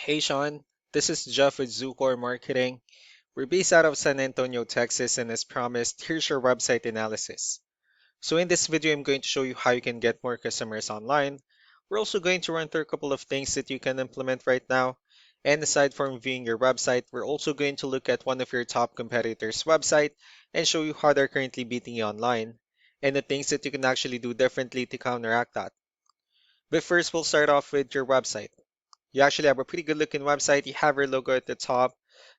Hey Sean, this is Jeff with Zucore Marketing. We're based out of San Antonio, Texas, and as promised, here's your website analysis. So in this video, I'm going to show you how you can get more customers online. We're also going to run through a couple of things that you can implement right now. And aside from viewing your website, we're also going to look at one of your top competitors' website and show you how they're currently beating you online and the things that you can actually do differently to counteract that. But first, we'll start off with your website. You actually have a pretty good looking website. You have your logo at the top.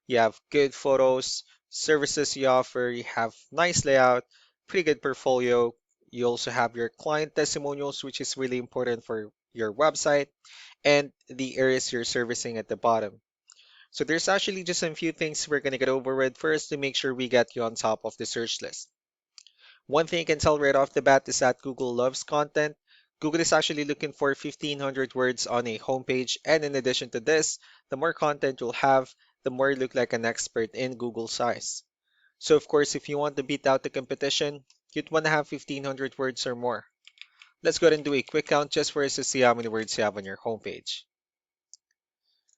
You have good photos, services you offer. You have nice layout, pretty good portfolio. You also have your client testimonials, which is really important for your website, and the areas you're servicing at the bottom. So there's actually just a few things we're going to get over with first to make sure we get you on top of the search list. One thing you can tell right off the bat is that Google loves content. Google is actually looking for 1,500 words on a homepage, and in addition to this, the more content you'll have, the more you look like an expert in Google size. So of course, if you want to beat out the competition, you'd want to have 1,500 words or more. Let's go ahead and do a quick count just for us to see how many words you have on your homepage.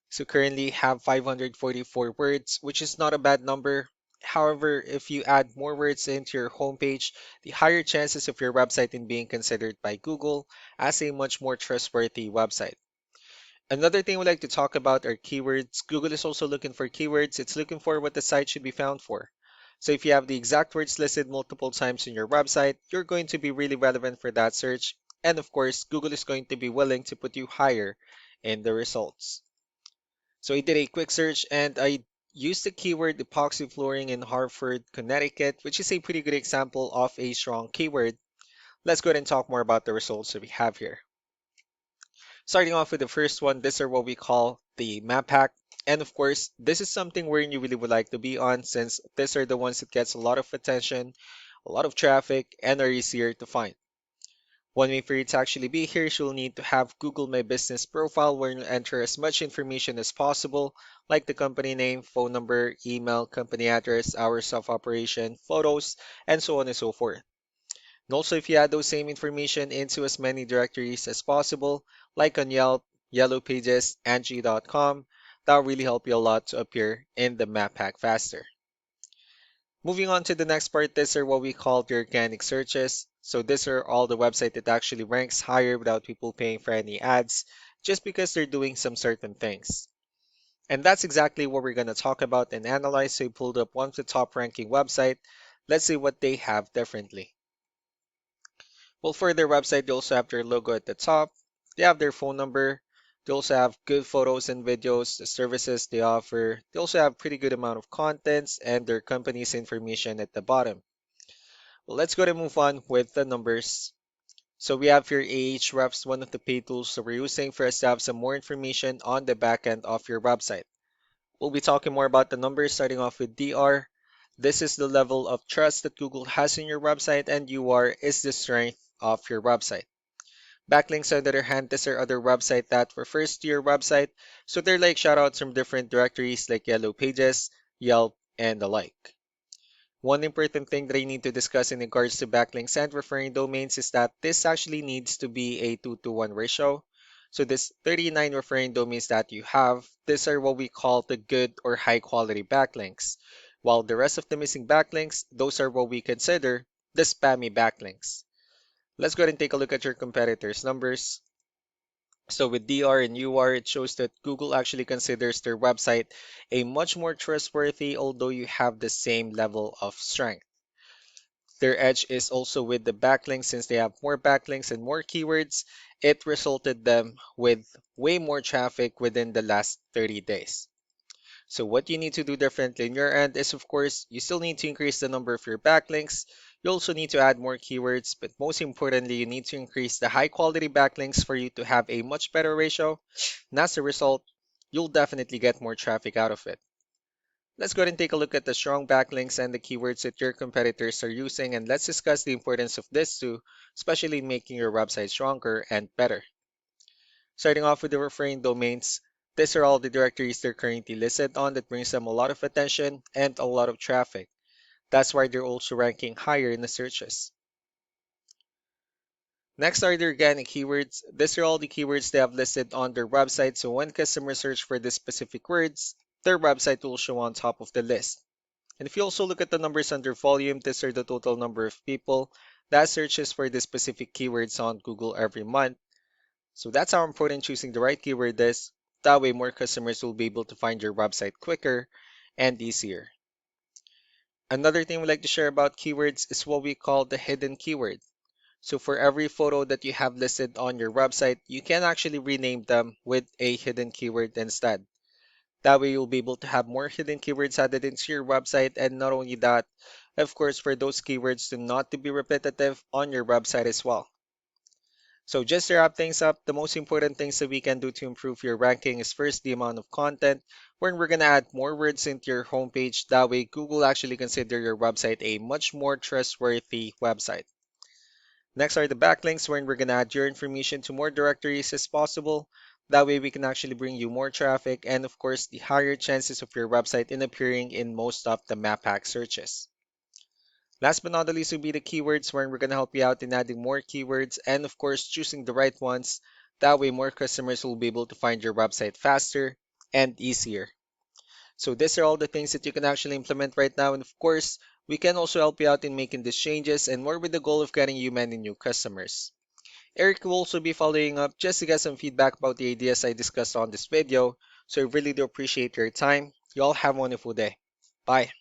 So currently have 544 words, which is not a bad number. However, if you add more words into your homepage, the higher chances of your website in being considered by Google as a much more trustworthy website. Another thing we'd like to talk about are keywords. Google is also looking for keywords. It's looking for what the site should be found for. So if you have the exact words listed multiple times in your website, you're going to be really relevant for that search. And of course, Google is going to be willing to put you higher in the results. So I did a quick search and I used the keyword epoxy flooring in Hartford, Connecticut, which is a pretty good example of a strong keyword. Let's go ahead and talk more about the results that we have here. Starting off with the first one, these are what we call the map hack. And of course, this is something where you really would like to be on since these are the ones that gets a lot of attention, a lot of traffic, and are easier to find. One way for you to actually be here is you'll need to have Google My Business profile where you enter as much information as possible, like the company name, phone number, email, company address, hours of operation, photos, and so on and so forth. And also, if you add those same information into as many directories as possible, like on Yelp, Yellow Pages, Angie.com, that'll really help you a lot to appear in the map pack faster. Moving on to the next part, these are what we call the organic searches. So these are all the website that actually ranks higher without people paying for any ads, just because they're doing some certain things. And that's exactly what we're going to talk about and analyze. So we pulled up one of the top ranking website. Let's see what they have differently. Well, for their website, they also have their logo at the top. They have their phone number. They also have good photos and videos, the services they offer. They also have pretty good amount of contents and their company's information at the bottom. Well, let's go to move on with the numbers. So we have here Ahrefs, one of the paid tools that we're using for us to have some more information on the back end of your website. We'll be talking more about the numbers starting off with DR. This is the level of trust that Google has in your website, and UR is the strength of your website. Backlinks, on the other hand, these are other website that refers to your website, so they're like shoutouts from different directories like Yellow Pages, Yelp, and the like. One important thing that I need to discuss in regards to backlinks and referring domains is that this actually needs to be a 2-to-1 ratio. So this 39 referring domains that you have, these are what we call the good or high quality backlinks. While the rest of the missing backlinks, those are what we consider the spammy backlinks. Let's go ahead and take a look at your competitors' numbers. So with DR and UR, it shows that Google actually considers their website a much more trustworthy, although you have the same level of strength. Their edge is also with the backlinks since they have more backlinks and more keywords. It resulted them with way more traffic within the last 30 days. So what you need to do differently in your end is, of course, you still need to increase the number of your backlinks. You also need to add more keywords, but most importantly, you need to increase the high quality backlinks for you to have a much better ratio. And as a result, you'll definitely get more traffic out of it. Let's go ahead and take a look at the strong backlinks and the keywords that your competitors are using, and let's discuss the importance of this too, especially making your website stronger and better. Starting off with the referring domains, these are all the directories they're currently listed on that brings them a lot of attention and a lot of traffic. That's why they're also ranking higher in the searches. Next are the organic keywords. These are all the keywords they have listed on their website, so when customers search for these specific words, their website will show on top of the list. And if you also look at the numbers under volume, these are the total number of people that searches for the specific keywords on Google every month. So that's how important choosing the right keyword is. That way, more customers will be able to find your website quicker and easier. Another thing we like to share about keywords is what we call the hidden keyword. So for every photo that you have listed on your website, you can actually rename them with a hidden keyword instead. That way you'll be able to have more hidden keywords added into your website, and not only that, of course, for those keywords to not to be repetitive on your website as well. So just to wrap things up, the most important things that we can do to improve your ranking is first the amount of content, where we're going to add more words into your homepage. That way Google actually consider your website a much more trustworthy website. Next are the backlinks, wherein we're going to add your information to more directories as possible. That way we can actually bring you more traffic and of course the higher chances of your website in appearing in most of the map hack searches. Last but not the least will be the keywords, wherein we're going to help you out in adding more keywords and of course choosing the right ones. That way more customers will be able to find your website faster and easier. So these are all the things that you can actually implement right now. And of course, we can also help you out in making these changes and more with the goal of getting you many new customers. Eric will also be following up just to get some feedback about the ideas I discussed on this video. So I really do appreciate your time. You all have a wonderful day. Bye.